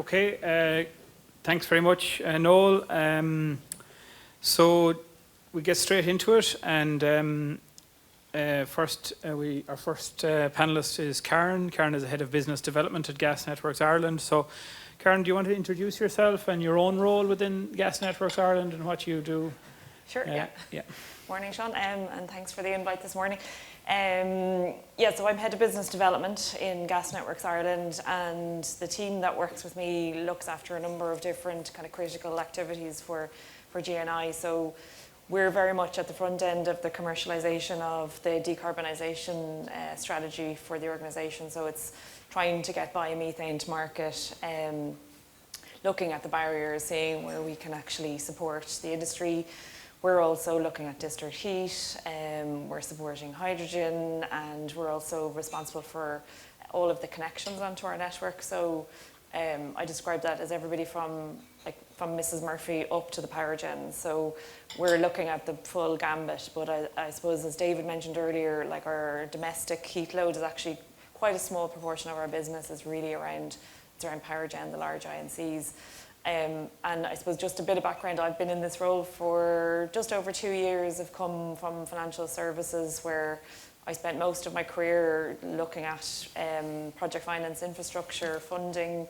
Okay, thanks very much, Noel. So we get straight into it, and our first panelist is Karen. Karen is the Head of Business Development at Gas Networks Ireland. So, Karen, do you want to introduce yourself and your own role within Gas Networks Ireland and what you do? Sure, yeah. Morning, Sean, and thanks for the invite this morning. So I'm Head of Business Development in Gas Networks Ireland, and the team that works with me looks after a number of different kind of critical activities for GNI. So we're very much at the front end of the commercialisation of the decarbonisation strategy for the organisation. So it's trying to get biomethane to market, looking at the barriers, seeing where we can actually support the industry. We're also looking at district heat, we're supporting hydrogen, and we're also responsible for all of the connections onto our network. So I describe that as everybody from Mrs. Murphy up to the power gen. So we're looking at the full gambit, but I suppose, as David mentioned earlier, like our domestic heat load is actually quite a small proportion of our business is really around power gen, the large INCs. And I suppose just a bit of background, I've been in this role for just over 2 years. I've come from financial services, where I spent most of my career looking at project finance, infrastructure, funding,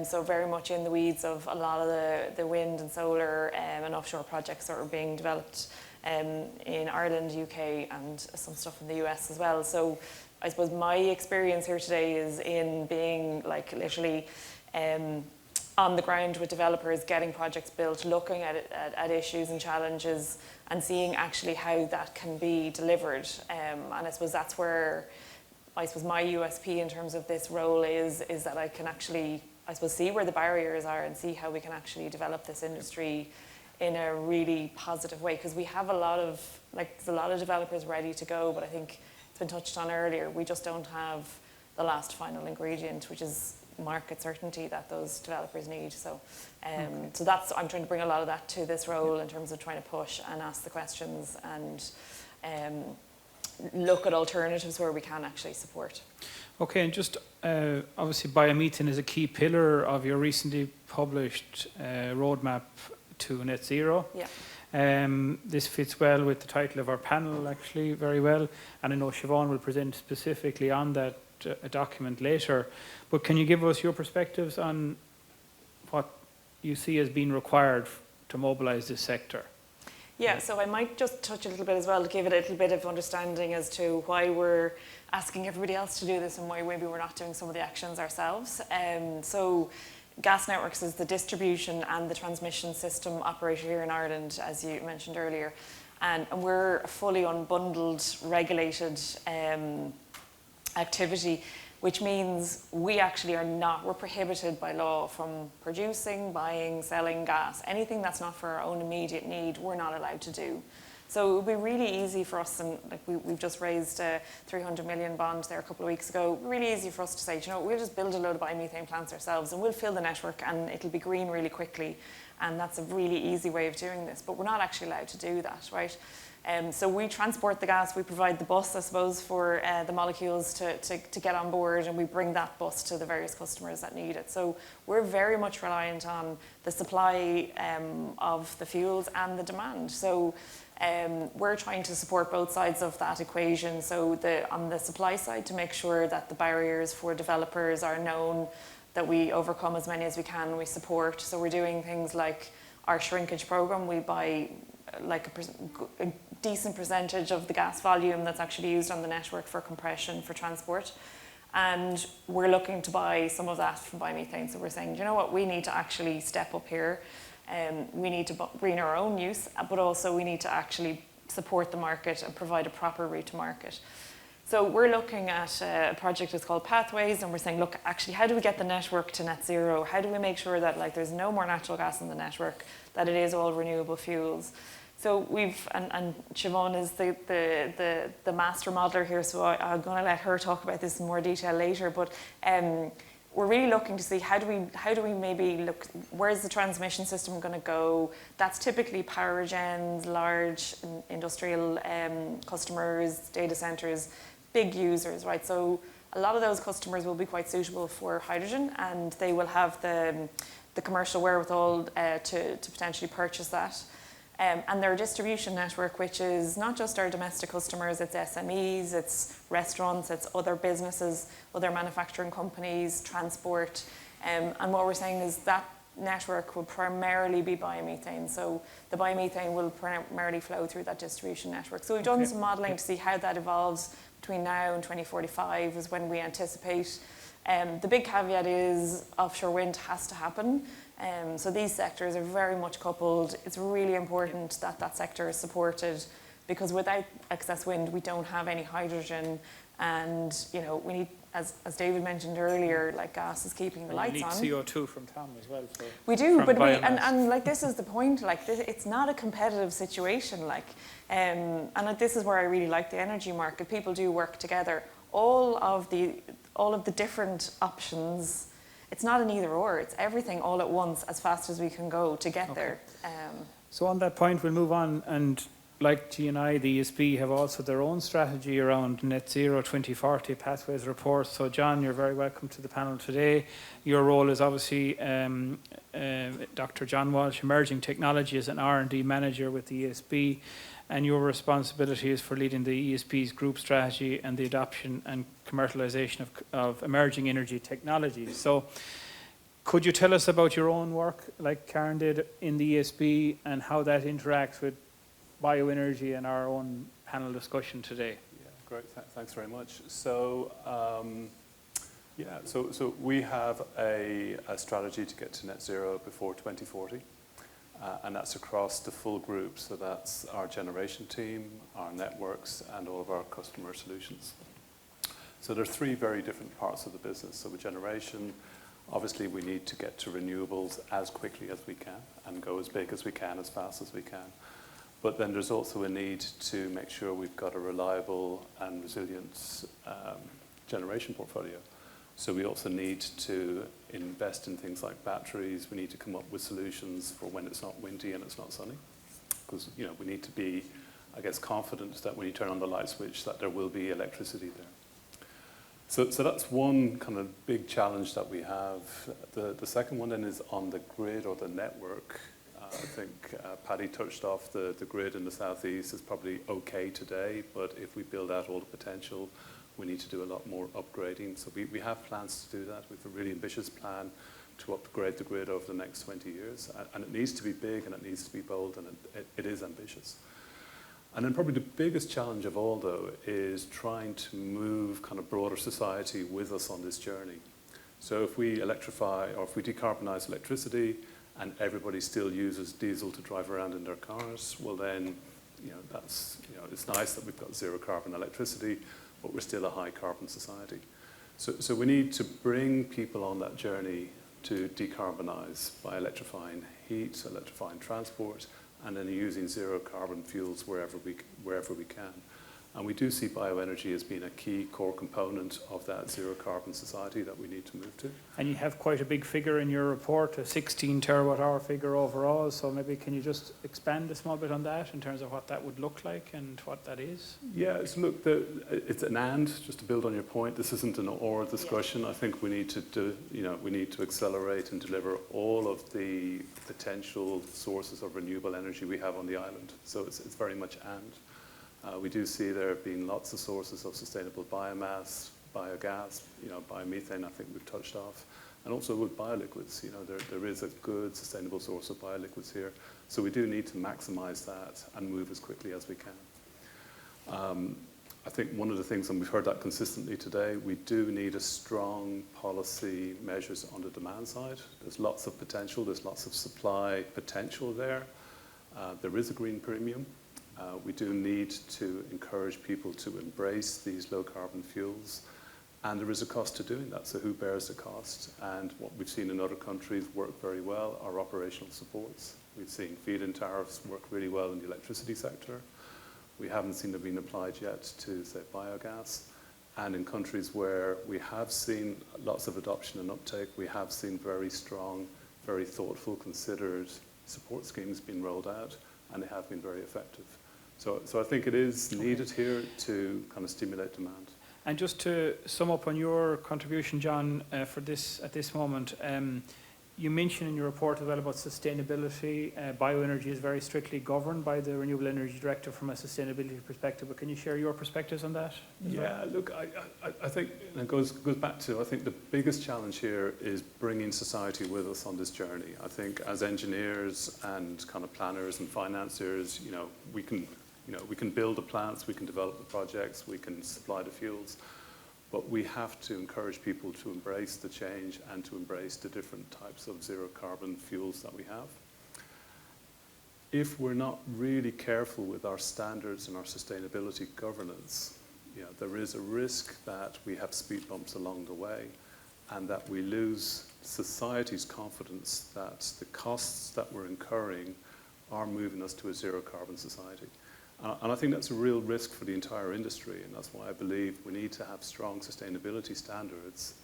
so very much in the weeds of a lot of the wind and solar and offshore projects that are being developed in Ireland, UK, and some stuff in the US as well. So I suppose my experience here today is in being like literally on the ground with developers, getting projects built, looking at issues and challenges, and seeing actually how that can be delivered. And I suppose that's where my USP in terms of this role is that I can actually, I suppose, see where the barriers are and see how we can actually develop this industry in a really positive way. Because we have there's a lot of developers ready to go, but I think it's been touched on earlier, we just don't have the last final ingredient, which is market certainty that those developers need. So so that's, I'm trying to bring a lot of that to this role in terms of trying to push and ask the questions and look at alternatives where we can actually support. Okay, and just obviously biomethane is a key pillar of your recently published roadmap to net zero. Yeah. This fits well with the title of our panel, actually, very well, and I know Siobhan will present specifically on that document later, but can you give us your perspectives on what you see as being required to mobilise this sector? Yeah, so I might just touch a little bit as well to give it a little bit of understanding as to why we're asking everybody else to do this and why maybe we're not doing some of the actions ourselves. So Gas Networks is the distribution and the transmission system operator here in Ireland, as you mentioned earlier, and we're a fully unbundled, regulated activity, which means we actually we're prohibited by law from producing, buying, selling gas. Anything that's not for our own immediate need, we're not allowed to do. So it would be really easy for us, and like we've just raised a 300 million bond there a couple of weeks ago, really easy for us to say, we'll just build a load of biomethane plants ourselves and we'll fill the network and it'll be green really quickly. And that's a really easy way of doing this, but we're not actually allowed to do that, right? So we transport the gas, we provide the bus, I suppose, for the molecules to get on board, and we bring that bus to the various customers that need it. So we're very much reliant on the supply of the fuels and the demand. So we're trying to support both sides of that equation. So on the supply side, to make sure that the barriers for developers are known, that we overcome as many as we can, we support. So we're doing things like our shrinkage program. We buy like a decent percentage of the gas volume that's actually used on the network for compression, for transport. And we're looking to buy some of that from biomethane. So we're saying, you know what, we need to actually step up here. We need to green our own use, but also we need to actually support the market and provide a proper route to market. So we're looking at a project that's called Pathways, and we're saying, look, actually, how do we get the network to net zero? How do we make sure that there's no more natural gas in the network, that it is all renewable fuels? So and Siobhan is the master modeler here, so I'm going to let her talk about this in more detail later. But we're really looking to see how do we maybe look, where's the transmission system going to go? That's typically power gens, large industrial customers, data centers, big users, right? So a lot of those customers will be quite suitable for hydrogen, and they will have the commercial wherewithal to potentially purchase that. And their distribution network, which is not just our domestic customers, it's SMEs, it's restaurants, it's other businesses, other manufacturing companies, transport. And what we're saying is that network will primarily be biomethane. So the biomethane will primarily flow through that distribution network. So we've done some modelling to see how that evolves between now and 2045 is when we anticipate. The big caveat is offshore wind has to happen. So these sectors are very much coupled. It's really important that that sector is supported, because without excess wind, we don't have any hydrogen. And, you know, we need, as David mentioned earlier, like gas is keeping the lights on. We need CO2 from Tom as well. So we do, but and like this is the point, like it's not a competitive situation, like, and this is where I really like the energy market. People do work together. All of the different options. It's not an either or, it's everything all at once as fast as we can go to get there. So on that point, we'll move on, and like G&I, the ESB have also their own strategy around Net Zero 2040 Pathways report. So John, you're very welcome to the panel today. Your role is obviously Dr. John Walsh, Emerging Technology as an R&D Manager with the ESB, and your responsibility is for leading the ESB's group strategy and the adoption and commercialisation of emerging energy technologies. So could you tell us about your own work, like Karen did, in the ESB, and how that interacts with bioenergy and our own panel discussion today? Yeah, great. Thanks very much. So, so we have a strategy to get to net zero before 2040. And that's across the full group. So that's our generation team, our networks, and all of our customer solutions. So there are three very different parts of the business. So with generation, obviously we need to get to renewables as quickly as we can and go as big as we can, as fast as we can. But then there's also a need to make sure we've got a reliable and resilient generation portfolio. So we also need to invest in things like batteries. We need to come up with solutions for when it's not windy and it's not sunny. Because, you know, we need to be, I guess, confident that when you turn on the light switch that there will be electricity there. So that's one kind of big challenge that we have. The second one then is on the grid or the network. I think Paddy touched off the grid in the southeast is probably okay today, but if we build out all the potential, we need to do a lot more upgrading. So we have plans to do that. We have a really ambitious plan to upgrade the grid over the next 20 years. And it needs to be big and it needs to be bold, and it is ambitious. And then probably the biggest challenge of all, though, is trying to move kind of broader society with us on this journey. So if we electrify or if we decarbonize electricity and everybody still uses diesel to drive around in their cars, well then, you know, that's, you know, it's nice that we've got zero carbon electricity, but we're still a high carbon society. So we need to bring people on that journey to decarbonize by electrifying heat, electrifying transport, and then using zero carbon fuels wherever we can. And we do see bioenergy as being a key core component of that zero carbon society that we need to move to. And you have quite a big figure in your report, a 16 terawatt hour figure overall. So maybe can you just expand a small bit on that in terms of what that would look like and what that is? Yeah, so look, it's an and, just to build on your point. This isn't an or discussion. I think we need to do, you know, we need to accelerate and deliver all of the potential sources of renewable energy we have on the island. So it's very much and. We do see there being lots of sources of sustainable biomass, biogas, you know, biomethane, I think we've touched off, and also with bioliquids. You know, there is a good sustainable source of bioliquids here, so we do need to maximize that and move as quickly as we can. I think one of the things, and we've heard that consistently today, we do need a strong policy measures on the demand side. There's lots of potential, there's lots of supply potential there. There is a green premium. We do need to encourage people to embrace these low carbon fuels, and there is a cost to doing that. So who bears the cost? And what we've seen in other countries work very well are operational supports. We've seen feed-in tariffs work really well in the electricity sector. We haven't seen them being applied yet to, say, biogas. And in countries where we have seen lots of adoption and uptake, we have seen very strong, very thoughtful, considered support schemes being rolled out, and they have been very effective. So I think it is needed here to kind of stimulate demand. And just to sum up on your contribution, John, for this at this moment, you mentioned in your report as well about sustainability. Bioenergy is very strictly governed by the Renewable Energy Directive from a sustainability perspective, but can you share your perspectives on that? Yeah, look, I think it goes back to, I think the biggest challenge here is bringing society with us on this journey. I think as engineers and kind of planners and financiers, we can build the plants, we can develop the projects, we can supply the fuels, but we have to encourage people to embrace the change and to embrace the different types of zero carbon fuels that we have. If we're not really careful with our standards and our sustainability governance, there is a risk that we have speed bumps along the way and that we lose society's confidence that the costs that we're incurring are moving us to a zero carbon society. And I think that's a real risk for the entire industry, and that's why I believe we need to have strong sustainability standards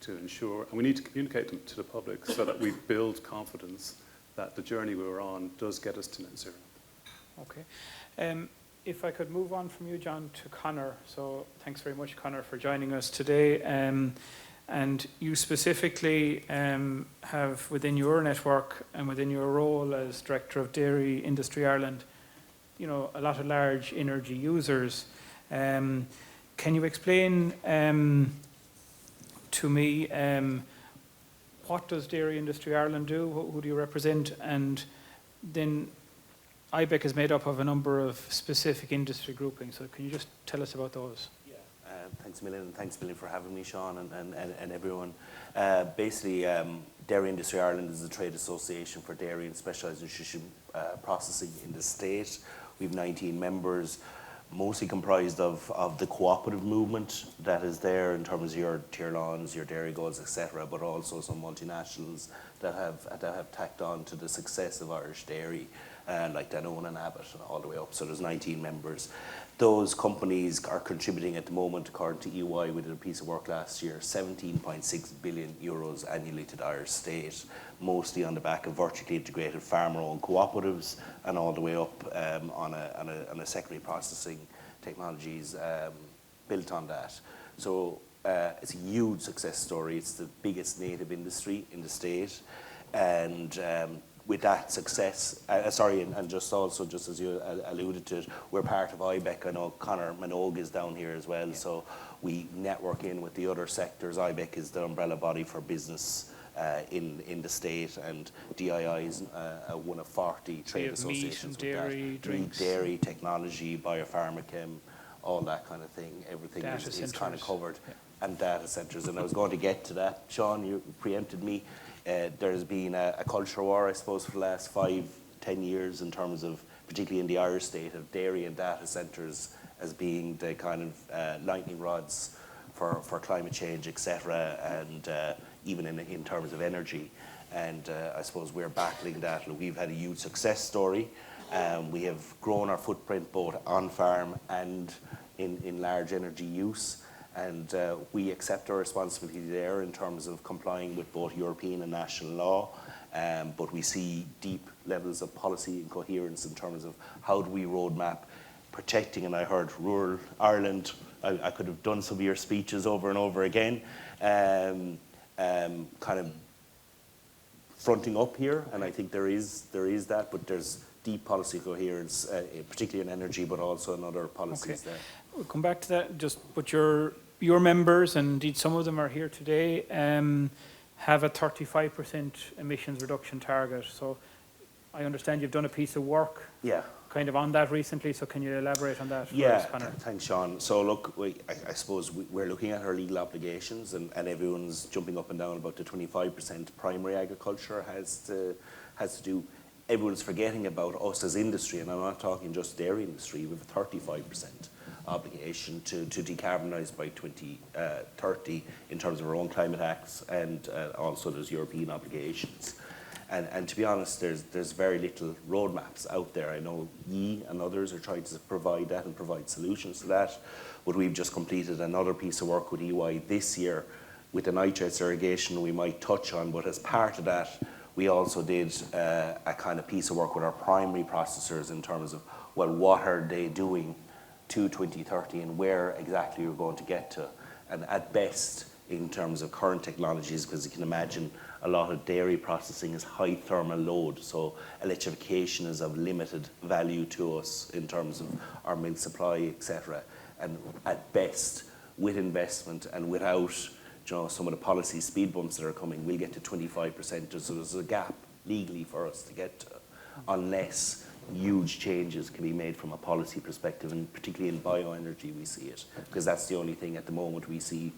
to ensure, and we need to communicate them to the public so that we build confidence that the journey we're on does get us to net zero. Okay. If I could move on from you, John, to Conor. So thanks very much, Conor, for joining us today. And you specifically have within your network and within your role as Director of Dairy Industry Ireland, a lot of large energy users. Can you explain to me what does Dairy Industry Ireland do? Who do you represent? And then IBEC is made up of a number of specific industry groupings. So can you just tell us about those? Thanks a million, and thanks a million for having me, Sean, and everyone. Basically, Dairy Industry Ireland is a trade association for dairy and specialised nutrition processing in the state. We have 19 members, mostly comprised of the cooperative movement that is there in terms of your Tier Lawns, your Dairy Goals, etc., but also some multinationals that have tacked on to the success of Irish dairy, like Danone and Abbott, all the way up. So there's 19 members. Those companies are contributing at the moment, according to EY, we did a piece of work last year, 17.6 billion euros annually to the Irish state, mostly on the back of vertically integrated farmer-owned cooperatives and all the way up on a secondary processing technologies built on that. So it's a huge success story. It's the biggest native industry in the state, and with that success, and just as you alluded to, we're part of IBEC. I know Conor Mulvihill is down here as well, so we network in with the other sectors. IBEC is the umbrella body for business in the state, and DII is one of 40 trade associations. Meat and dairy, drinks. Meat, dairy, technology, biopharmachem, all that kind of thing. Everything is kind of covered. Yeah. And data centres, and I was going to get to that. Sean, you preempted me. There's been a culture war, I suppose, for the last 5-10 years in terms of, particularly in the Irish state, of dairy and data centres as being the kind of lightning rods for climate change, etc., and even in terms of energy. And I suppose we're battling that. We've had a huge success story. We have grown our footprint both on farm and in large energy use. And we accept our responsibility there in terms of complying with both European and national law, but we see deep levels of policy and coherence in terms of how do we roadmap protecting, and I heard rural Ireland. I could have done some of your speeches over and over again, kind of fronting up here, and I think there is that, but there's deep policy coherence, particularly in energy, but also in other policies there. We'll come back to that, but your members, and indeed some of them are here today, have a 35% emissions reduction target. So I understand you've done a piece of work kind of on that recently, so can you elaborate on that? Yeah, thanks, Sean. So look, I suppose we're looking at our legal obligations, and everyone's jumping up and down about the 25% primary agriculture has to do. Everyone's forgetting about us as industry, and I'm not talking just dairy industry. We have a 35% obligation to decarbonise by 2030 in terms of our own climate acts, and also there's European obligations. And to be honest, there's very little roadmaps out there. I know ye and others are trying to provide that and provide solutions to that, but we've just completed another piece of work with EY this year with the nitrates irrigation we might touch on, but as part of that, we also did a kind of piece of work with our primary processors in terms of, well, what are they doing to 2030 and where exactly you're going to get to. And at best, in terms of current technologies, because you can imagine a lot of dairy processing is high thermal load, so electrification is of limited value to us in terms of our milk supply, etc. And at best, with investment and without some of the policy speed bumps that are coming, we'll get to 25%. So there's a gap legally for us to get to, unless huge changes can be made from a policy perspective, and particularly in bioenergy we see it, because that's the only thing at the moment we see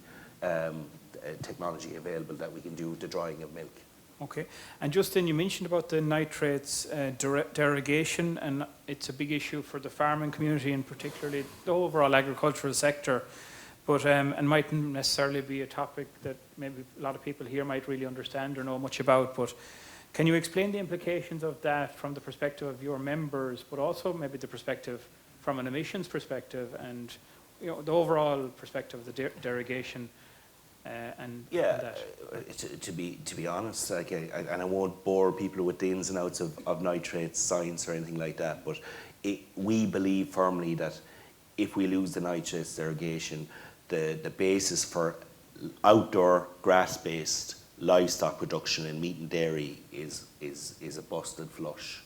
technology available that we can do the drying of milk. Okay, and Justin, you mentioned about the nitrates derogation, and it's a big issue for the farming community and particularly the overall agricultural sector, but and mightn't necessarily be a topic that maybe a lot of people here might really understand or know much about, but can you explain the implications of that from the perspective of your members, but also maybe the perspective from an emissions perspective and the overall perspective of the derogation? And that. To be honest, and I won't bore people with the ins and outs of nitrates science or anything like that, but we believe firmly that if we lose the nitrates derogation, the basis for outdoor grass-based livestock production in meat and dairy is a busted flush.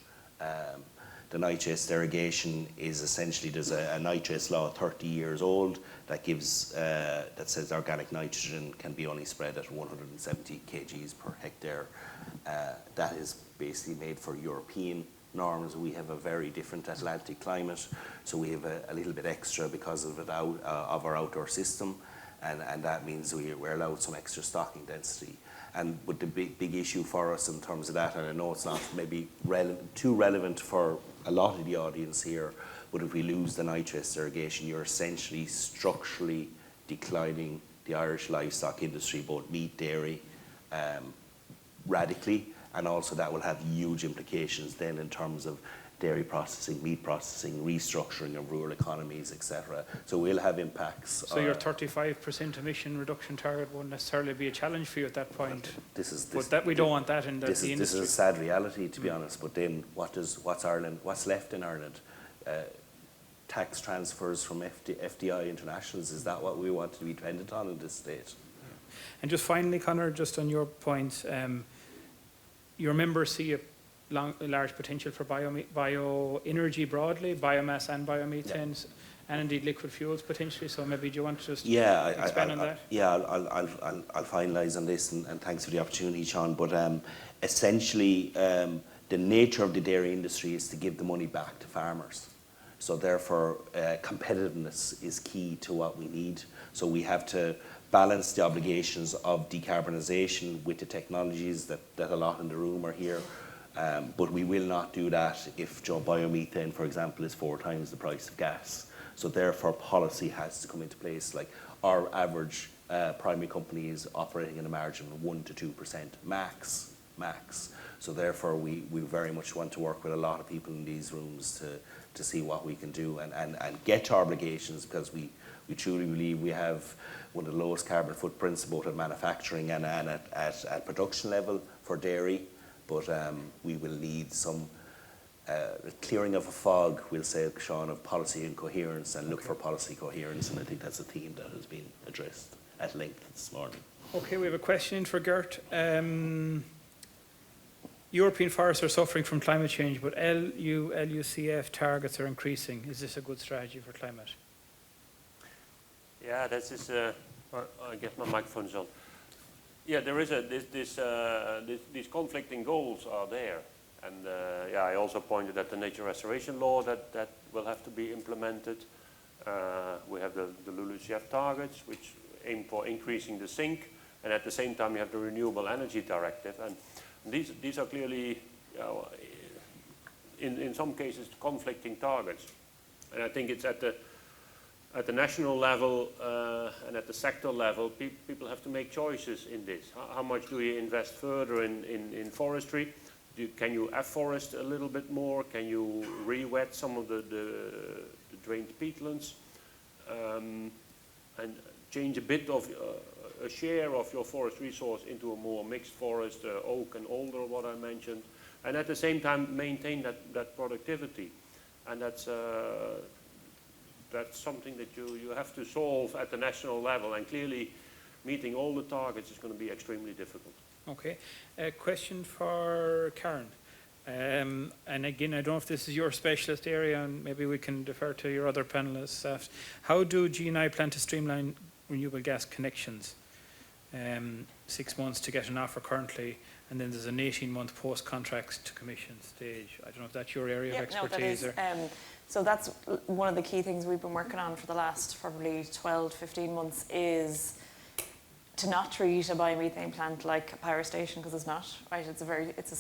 The nitrates derogation is essentially, there's a nitrates law 30 years old that gives that says organic nitrogen can be only spread at 170 kgs per hectare. That is basically made for European norms. We have a very different Atlantic climate, so we have a little bit extra because of our outdoor system, and that means we're allowed some extra stocking density. But the big issue for us in terms of that, and I know it's not maybe too relevant for a lot of the audience here, but if we lose the nitrates derogation, you're essentially structurally declining the Irish livestock industry, both meat, dairy, radically, and also that will have huge implications then in terms of dairy processing, meat processing, restructuring of rural economies, etc. So we'll have impacts. So your 35% emission reduction target won't necessarily be a challenge for you at that point. We don't want that in the industry. This is a sad reality, to be honest. But then, what's left in Ireland? Tax transfers from FDI internationals. Is that what we want to be dependent on in this state? Yeah. And just finally, Conor, just on your point, your members see a large potential for bioenergy broadly, biomass and biomethane, and indeed liquid fuels potentially. So maybe do you want to just expand on that? I'll finalise on this, and thanks for the opportunity, Sean. But essentially, the nature of the dairy industry is to give the money back to farmers. So therefore, competitiveness is key to what we need. So we have to balance the obligations of decarbonisation with the technologies that a lot in the room are here. But we will not do that if biomethane, for example, is 4 times the price of gas. So therefore, policy has to come into place. Like our average primary company is operating in a margin of 1 to 2% max. So therefore, we very much want to work with a lot of people in these rooms to see what we can do and get to our obligations, because we truly believe we have one of the lowest carbon footprints both at manufacturing and at production level for dairy. But we will need some clearing of a fog, we'll say, Sean, of policy incoherence, and look for policy coherence. And I think that's a theme that has been addressed at length this morning. Okay, we have a question for Gert. European forests are suffering from climate change, but LUCF targets are increasing. Is this a good strategy for climate? Yeah, this is. I guess my microphone's on. Yeah, there is these conflicting goals are there, and I also pointed at the nature restoration law that will have to be implemented. We have the LULUCF targets, which aim for increasing the sink, and at the same time you have the renewable energy directive, and these are clearly, in some cases, conflicting targets, and I think it's at the national level and at the sector level, people have to make choices in this. How much do you invest further in forestry? Can you afforest a little bit more? Can you re-wet some of the drained peatlands? And change a bit of a share of your forest resource into a more mixed forest, oak and alder, what I mentioned. And at the same time, maintain that productivity. And that's that's something that you have to solve at the national level, and clearly meeting all the targets is going to be extremely difficult. Okay. A question for Karen. And again, I don't know if this is your specialist area, and maybe we can defer to your other panelists. How do G&I plan to streamline renewable gas connections? 6 months to get an offer currently, and then there's an 18-month post-contracts to commission stage. I don't know if that's your area of expertise. No, that is. So that's one of the key things we've been working on for the last probably 12 to 15 months, is to not treat a biomethane plant like a power station, because it's not, right? It's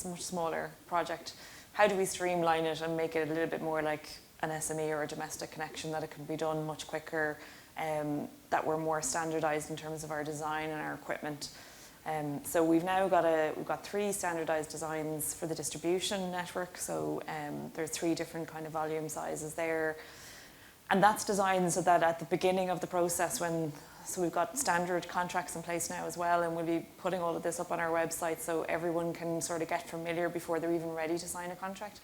a much smaller project. How do we streamline it and make it a little bit more like an SME or a domestic connection, that it can be done much quicker, that we're more standardized in terms of our design and our equipment. So we've now got 3 standardized designs for the distribution network. So there's 3 different kind of volume sizes there. And that's designed so that at the beginning of the process, so we've got standard contracts in place now as well, and we'll be putting all of this up on our website so everyone can sort of get familiar before they're even ready to sign a contract.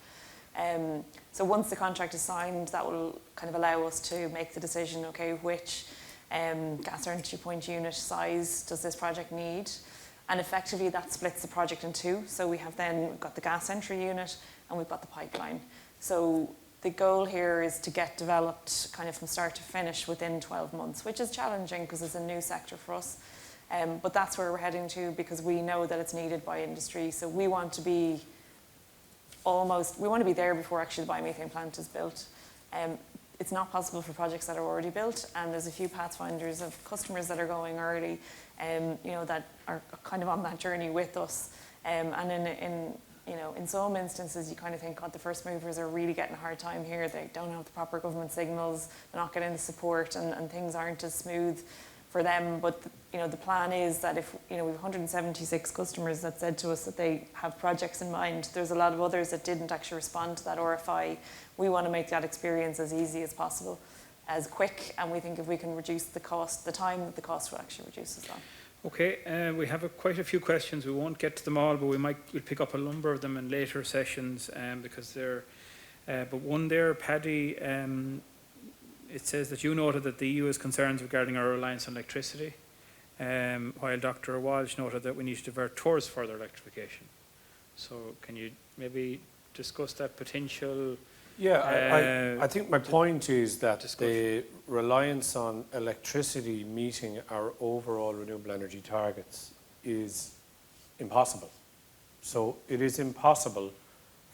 So once the contract is signed, that will kind of allow us to make the decision, okay, which gas entry point unit size does this project need? And effectively that splits the project in 2. So we've got the gas entry unit and we've got the pipeline. So the goal here is to get developed kind of from start to finish within 12 months, which is challenging because it's a new sector for us. But that's where we're heading to, because we know that it's needed by industry. So we want to be there before actually the biomethane plant is built. It's not possible for projects that are already built, and there's a few pathfinders of customers that are going early, that are kind of on that journey with us. And in some instances, you kind of think, God, the first movers are really getting a hard time here. They don't have the proper government signals, they're not getting the support, and things aren't as smooth for them. But the plan is that if we have 176 customers that said to us that they have projects in mind, there's a lot of others that didn't actually respond to that RFI. We want to make that experience as easy as possible, as quick, and we think if we can reduce the cost, the time that the cost will actually reduce as well. Okay, we have quite a few questions. We won't get to them all, but we'll pick up a number of them in later sessions, because they're. But one there, Paddy. It says that you noted that the EU has concerns regarding our reliance on electricity, while Dr. Walsh noted that we need to divert towards further electrification. So can you maybe discuss that potential? Yeah, I think my point is that the reliance on electricity meeting our overall renewable energy targets is impossible. So it is impossible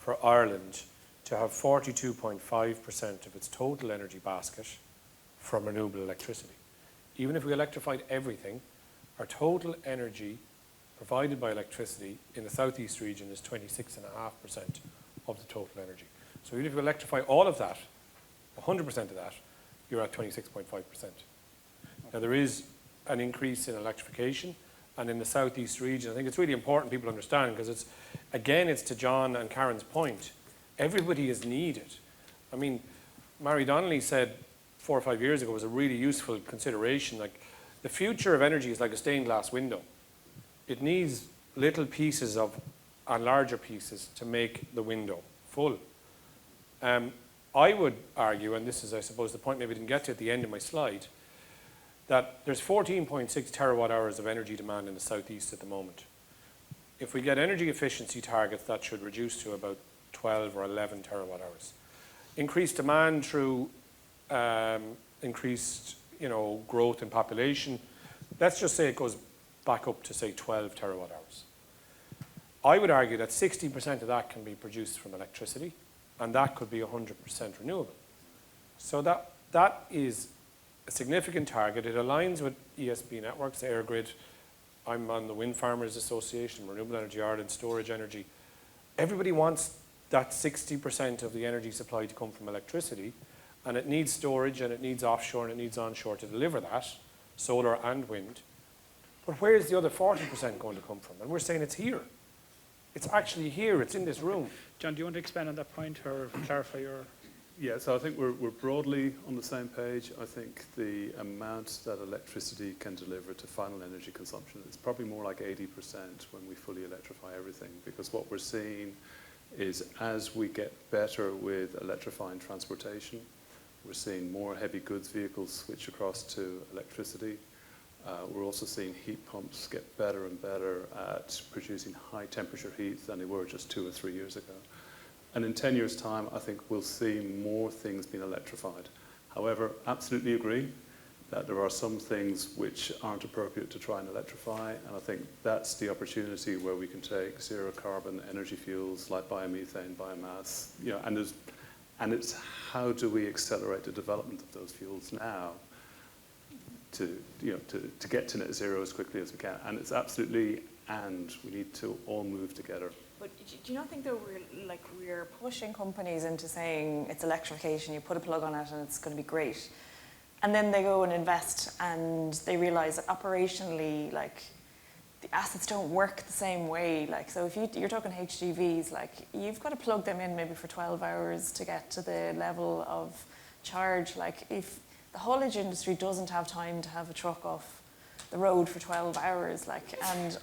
for Ireland to have 42.5% of its total energy basket from renewable electricity. Even if we electrified everything, our total energy provided by electricity in the southeast region is 26.5% of the total energy. So even if you electrify all of that, 100% of that, you're at 26.5%. Now there is an increase in electrification, and in the southeast region, I think it's really important people understand, because it's to John and Karen's point, everybody is needed. I mean, Mary Donnelly said 4 or 5 years ago, was a really useful consideration, like the future of energy is like a stained glass window. It needs little pieces and larger pieces to make the window full. I would argue, and this is, I suppose, the point maybe I didn't get to at the end of my slide, that there's 14.6 terawatt hours of energy demand in the southeast at the moment. If we get energy efficiency targets, that should reduce to about 12 or 11 terawatt hours. Increased demand through increased, growth in population. Let's just say it goes back up to, say, 12 terawatt hours. I would argue that 60% of that can be produced from electricity, and that could be 100% renewable. So that is a significant target. It aligns with ESB networks, EirGrid. I'm on the Wind Farmers Association, Renewable Energy Ireland, Storage Energy. Everybody wants that 60% of the energy supply to come from electricity, and it needs storage, and it needs offshore, and it needs onshore to deliver that, solar and wind. But where is the other 40% going to come from? And we're saying it's here. It's actually here. It's in this room. John, do you want to expand on that point or clarify your... Yeah, so I think we're broadly on the same page. I think the amount that electricity can deliver to final energy consumption is probably more like 80% when we fully electrify everything, because what we're seeing is as we get better with electrifying transportation, We're seeing more heavy goods vehicles switch across to electricity. We're also seeing heat pumps get better and better at producing high temperature heat than they were just 2 or 3 years ago. And in 10 years' time, I think we'll see more things being electrified. However, absolutely agree that there are some things which aren't appropriate to try and electrify, and I think that's the opportunity where we can take zero carbon energy fuels like biomethane, biomass, and it's how do we accelerate the development of those fuels now to get to net zero as quickly as we can. And it's absolutely, and we need to all move together. But do you not think that we're pushing companies into saying it's electrification, you put a plug on it and it's going to be great, and then they go and invest and they realise that operationally, the assets don't work the same way. So if you're talking HGVs, you've got to plug them in maybe for 12 hours to get to the level of charge. If the haulage industry doesn't have time to have a truck off the road for 12 hours, and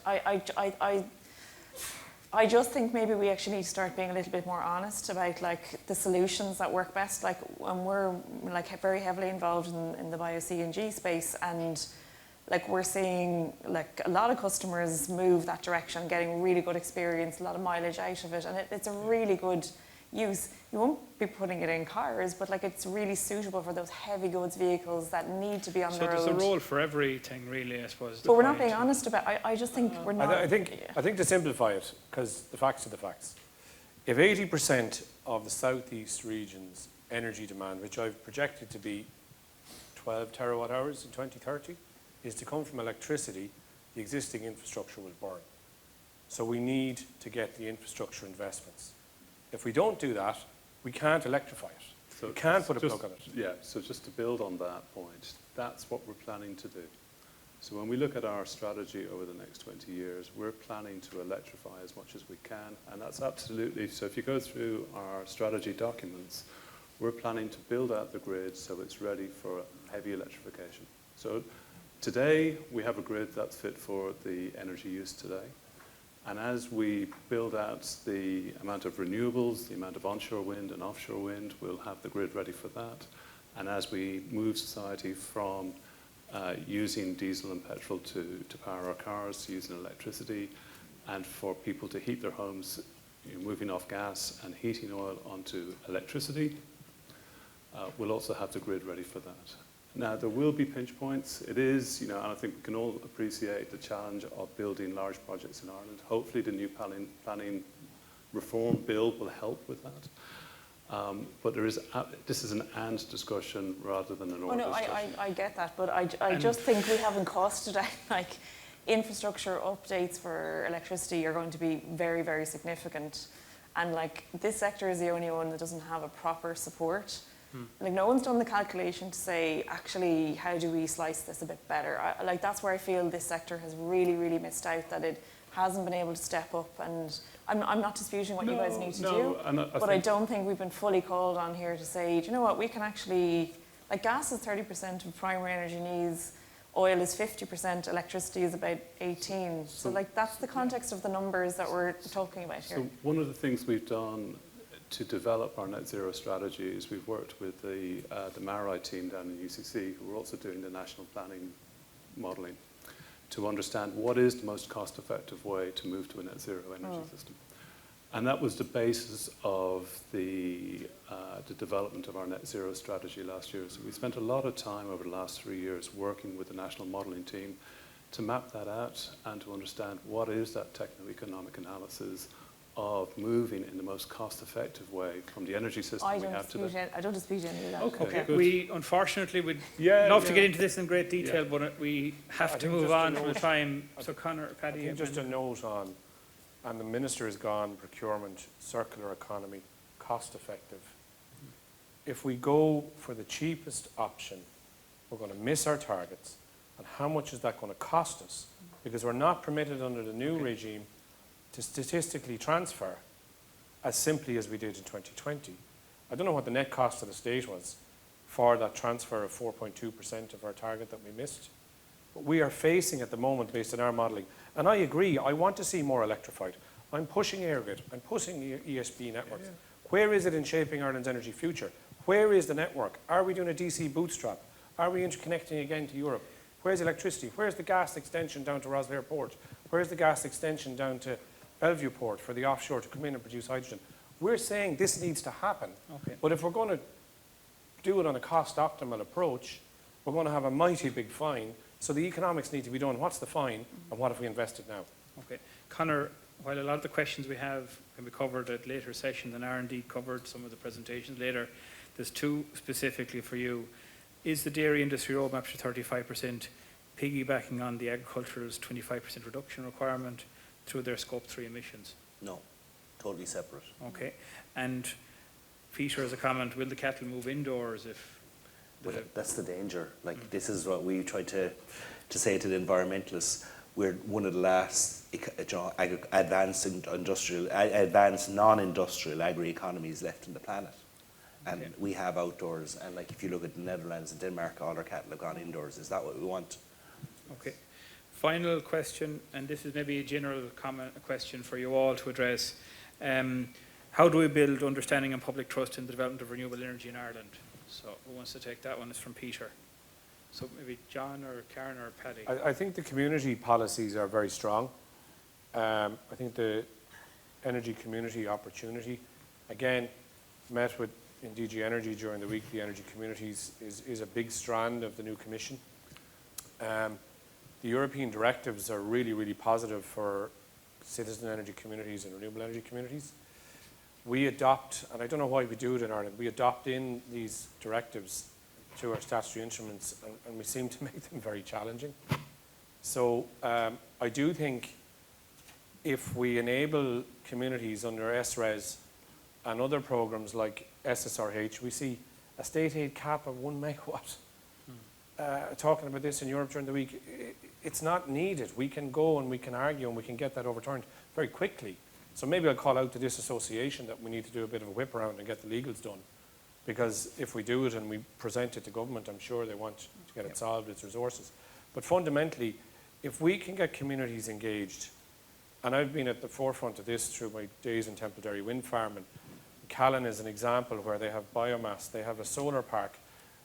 I just think maybe we actually need to start being a little bit more honest about the solutions that work best. And we're very heavily involved in the bio-CNG space, and we're seeing a lot of customers move that direction, getting really good experience, a lot of mileage out of it, and it's a really good use. You won't be putting it in cars, but it's really suitable for those heavy goods vehicles that need to be on the road. So there's a role for everything, really, I suppose. But we're not being honest about it. I just think we're not. I think to simplify it, because the facts are the facts. If 80% of the southeast region's energy demand, which I've projected to be 12 terawatt hours in 2030, is to come from electricity, the existing infrastructure will burn. So we need to get the infrastructure investments. If we don't do that, we can't electrify it. So you can't put a plug on it. Yeah, so just to build on that point, that's what we're planning to do. So when we look at our strategy over the next 20 years, we're planning to electrify as much as we can, and that's absolutely, so if you go through our strategy documents, we're planning to build out the grid so it's ready for heavy electrification. So today, we have a grid that's fit for the energy use today. And as we build out the amount of renewables, the amount of onshore wind and offshore wind, we'll have the grid ready for that. And as we move society from using diesel and petrol to power our cars, to using electricity, and for people to heat their homes, moving off gas and heating oil onto electricity, we'll also have the grid ready for that. Now, there will be pinch points. It is, and I think we can all appreciate the challenge of building large projects in Ireland. Hopefully, the new planning reform bill will help with that. But this is an and discussion rather than an or discussion. I get that, but I just think we haven't costed out, infrastructure updates for electricity are going to be very, very significant. And this sector is the only one that doesn't have a proper support. No one's done the calculation to say, actually, how do we slice this a bit better? That's where I feel this sector has really, really missed out, that it hasn't been able to step up. And I'm not disputing what you guys need to do, but I don't think we've been fully called on here to say, do you know what, we can actually, gas is 30% of primary energy needs, oil is 50%, electricity is about 18%. So that's the context of the numbers that we're talking about here. So one of the things we've done to develop our net zero strategy is we've worked with the MARI team down in UCC, who are also doing the national planning modelling, to understand what is the most cost-effective way to move to a net zero energy system. And that was the basis of the development of our net zero strategy last year. So we spent a lot of time over the last 3 years working with the national modelling team to map that out and to understand what is that techno-economic analysis of moving in the most cost-effective way from the energy system we have today. I don't dispute any of that. Okay. We unfortunately would love to get into this in great detail, but we have to move on from the time. So Conor, Paddy, just a note on, and the minister has gone procurement, circular economy, cost-effective. If we go for the cheapest option, we're going to miss our targets. And how much is that going to cost us? Because we're not permitted under the new regime to statistically transfer as simply as we did in 2020. I don't know what the net cost of the state was for that transfer of 4.2% of our target that we missed. But we are facing at the moment, based on our modelling, and I agree, I want to see more electrified. I'm pushing IrBEA, I'm pushing ESB networks. Where is it in shaping Ireland's energy future? Where is the network? Are we doing a DC bootstrap? Are we interconnecting again to Europe? Where's electricity? Where's the gas extension down to Rosslare Port? Where's the gas extension down to Bellevue Port for the offshore to come in and produce hydrogen? We're saying this needs to happen. Okay. But if we're going to do it on a cost-optimal approach, we're going to have a mighty big fine. So the economics need to be done. What's the fine, and what if we invested now? Okay. Conor, while a lot of the questions we have can be covered at later sessions, and R&D covered some of the presentations later, there's two specifically for you. Is the dairy industry roadmap to 35% piggybacking on the agricultural's 25% reduction requirement through their Scope 3 emissions? No, totally separate. Okay. And Peter, as a comment, will the cattle move indoors if... Well, that's the danger. Like, this is what we try to say to the environmentalists. We're one of the last advanced non-industrial agri-economies left on the planet. And Okay. we have outdoors. And like, if you look at the Netherlands and Denmark, all their cattle have gone indoors. Is that what we want? Okay. Final question, and this is maybe a general comment, a question for you all to address. How do we build understanding and public trust in the development of renewable energy in Ireland? So who wants to take that one? It's from Peter. So maybe John or Karen or Paddy. I think the community policies are very strong. I think the energy community opportunity, again, met with in DG Energy during the week. The energy communities is a big strand of the new commission. The European directives are really, really positive for citizen energy communities and renewable energy communities. We adopt, and I don't know why we do it in Ireland, we adopt in these directives to our statutory instruments, and we seem to make them very challenging. So I do think if we enable communities under SRES and other programs like SSRH, we see a state aid cap of 1 megawatt. Talking about this in Europe during the week, it's not needed. We can go and we can argue and we can get that overturned very quickly. So maybe I'll call out to this association that we need to do a bit of a whip around and get the legals done. Because if we do it and we present it to government, I'm sure they want to get it solved, its resources. But fundamentally, if we can get communities engaged, and I've been at the forefront of this through my days in Templederry Wind Farm, and Callan is an example where they have biomass, they have a solar park,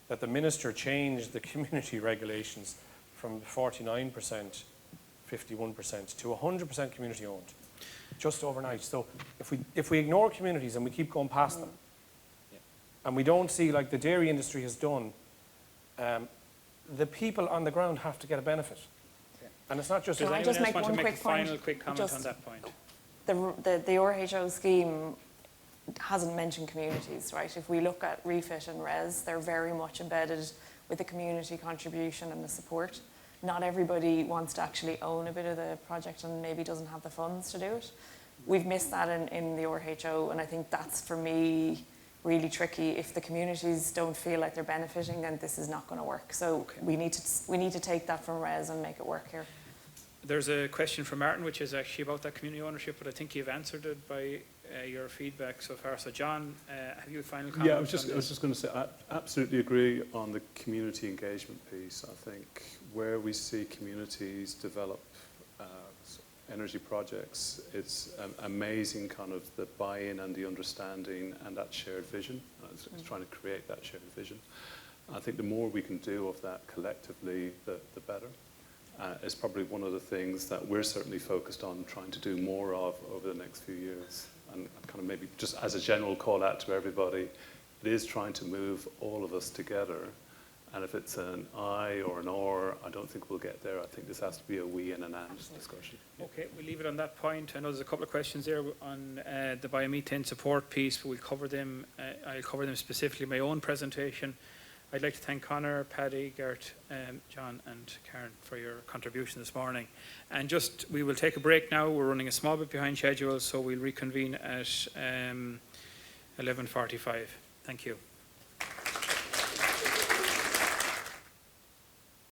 that the minister changed the community regulations from 49%, 51% to 100% community owned, just overnight. So if we ignore communities and we keep going past them, and we don't see, like the dairy industry has done, the people on the ground have to get a benefit. And it's not just... Can I just make one quick point? Final quick comment on that point? The RHO scheme hasn't mentioned communities, right? If we look at REFIT and RES, they're very much embedded with the community contribution and the support. Not everybody wants to actually own a bit of the project and maybe doesn't have the funds to do it. We've missed that in the RHO, and I think that's, for me, really tricky. If the communities don't feel like they're benefiting, then this is not going to work. So we need to take that from RES and make it work here. There's a question from Martin, which is actually about that community ownership, but I think you've answered it by your feedback so far. So John, have you a final comment? Yeah, I was just going to say, I absolutely agree on the community engagement piece. I think where we see communities develop energy projects, it's amazing kind of the buy-in and the understanding and that shared vision. It's trying to create that shared vision. I think the more we can do of that collectively, the better. It's probably one of the things that we're certainly focused on trying to do more of over the next few years. And kind of maybe just as a general call out to everybody, it is trying to move all of us together. And if it's an I or an or, I don't think we'll get there. I think this has to be a we and an and discussion. Okay, we'll leave it on that point. I know there's a couple of questions there on the biomethane support piece, but we'll cover them. I'll cover them specifically in my own presentation. I'd like to thank Conor, Paddy, Gert, John and Karen for your contribution this morning. And just, we will take a break now. We're running a small bit behind schedule, so we'll reconvene at 11:45. Thank you.